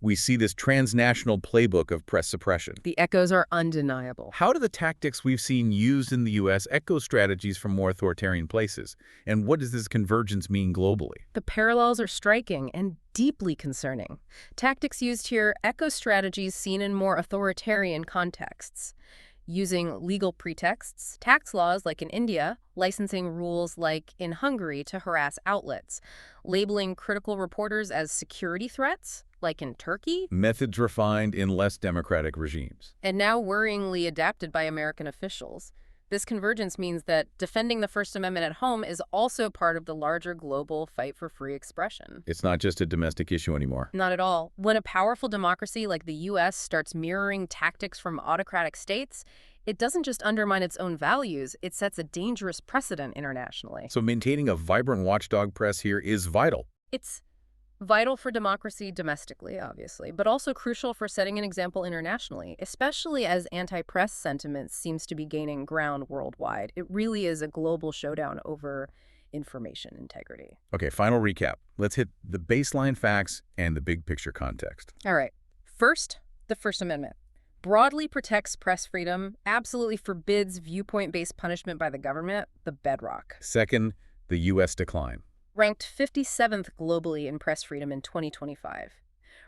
We see this transnational playbook of press suppression. The echoes are undeniable. How do the tactics we've seen used in the U.S. echo strategies from more authoritarian places? And what does this convergence mean globally? The parallels are striking and deeply concerning. Tactics used here echo strategies seen in more authoritarian contexts. Using legal pretexts, tax laws like in India, licensing rules like in Hungary to harass outlets, labeling critical reporters as security threats like in Turkey. Methods refined in less democratic regimes. And now worryingly adapted by American officials. This convergence means that defending the First Amendment at home is also part of the larger global fight for free expression. It's not just a domestic issue anymore. Not at all. When a powerful democracy like the U.S. starts mirroring tactics from autocratic states, it doesn't just undermine its own values, it sets a dangerous precedent internationally. So maintaining a vibrant watchdog press here is vital. It's vital for democracy domestically, obviously, but also crucial for setting an example internationally, especially as anti-press sentiment seems to be gaining ground worldwide. It really is a global showdown over information integrity. Okay, final recap. Let's hit the baseline facts and the big picture context. All right. First, the First Amendment broadly protects press freedom, absolutely forbids viewpoint-based punishment by the government, the bedrock. Second, the U.S. decline. Ranked 57th globally in press freedom in 2025,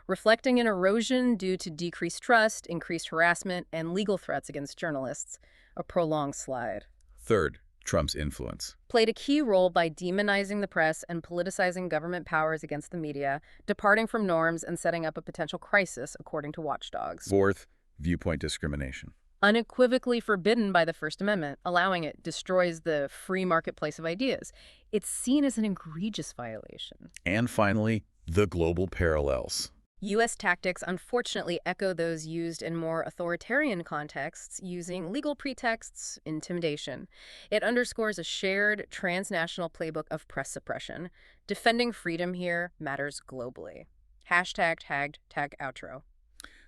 reflecting an erosion due to decreased trust, increased harassment, and legal threats against journalists, a prolonged slide. Third, Trump's influence. Played a key role by demonizing the press and politicizing government powers against the media, departing from norms and setting up a potential crisis, according to watchdogs. Fourth, viewpoint discrimination. Unequivocally forbidden by the First Amendment, allowing it destroys the free marketplace of ideas. It's seen as an egregious violation. And finally, the global parallels. U.S. tactics unfortunately echo those used in more authoritarian contexts using legal pretexts, intimidation. It underscores a shared transnational playbook of press suppression. Defending freedom here matters globally. #tagged, tag outro.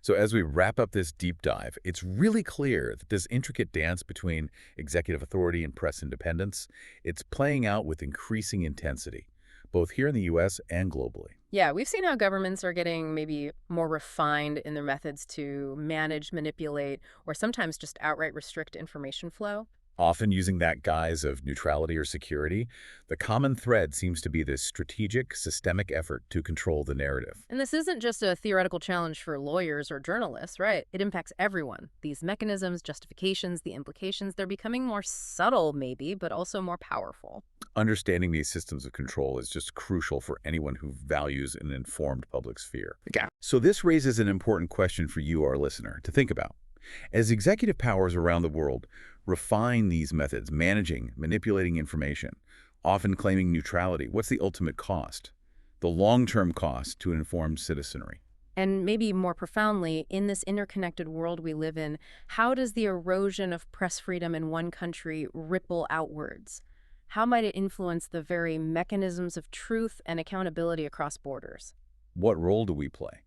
So as we wrap up this deep dive, it's really clear that this intricate dance between executive authority and press independence, it's playing out with increasing intensity, both here in the U.S. and globally. Yeah, we've seen how governments are getting maybe more refined in their methods to manage, manipulate, or sometimes just outright restrict information flow. Often using that guise of neutrality or security, the common thread seems to be this strategic, systemic effort to control the narrative. And this isn't just a theoretical challenge for lawyers or journalists, right? It impacts everyone. These mechanisms, justifications, the implications, they're becoming more subtle maybe, but also more powerful. Understanding these systems of control is just crucial for anyone who values an informed public sphere. Yeah. So this raises an important question for you, our listener, to think about. As executive powers around the world refine these methods, managing, manipulating information, often claiming neutrality, what's the ultimate cost? The long-term cost to informed citizenry. And maybe more profoundly, in this interconnected world we live in, how does the erosion of press freedom in one country ripple outwards? How might it influence the very mechanisms of truth and accountability across borders? What role do we play?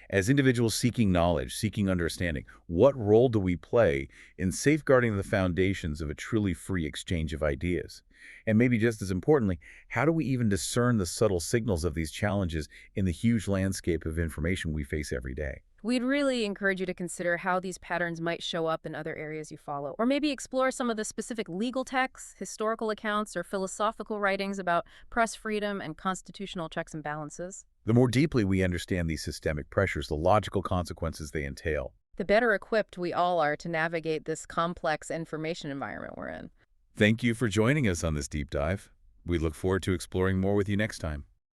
As individuals seeking knowledge, seeking understanding, what role do we play in safeguarding the foundations of a truly free exchange of ideas? And maybe just as importantly, how do we even discern the subtle signals of these challenges in the huge landscape of information we face every day? We'd really encourage you to consider how these patterns might show up in other areas you follow, or maybe explore some of the specific legal texts, historical accounts, or philosophical writings about press freedom and constitutional checks and balances. The more deeply we understand these systemic pressures, the logical consequences they entail. The better equipped we all are to navigate this complex information environment we're in. Thank you for joining us on this deep dive. We look forward to exploring more with you next time.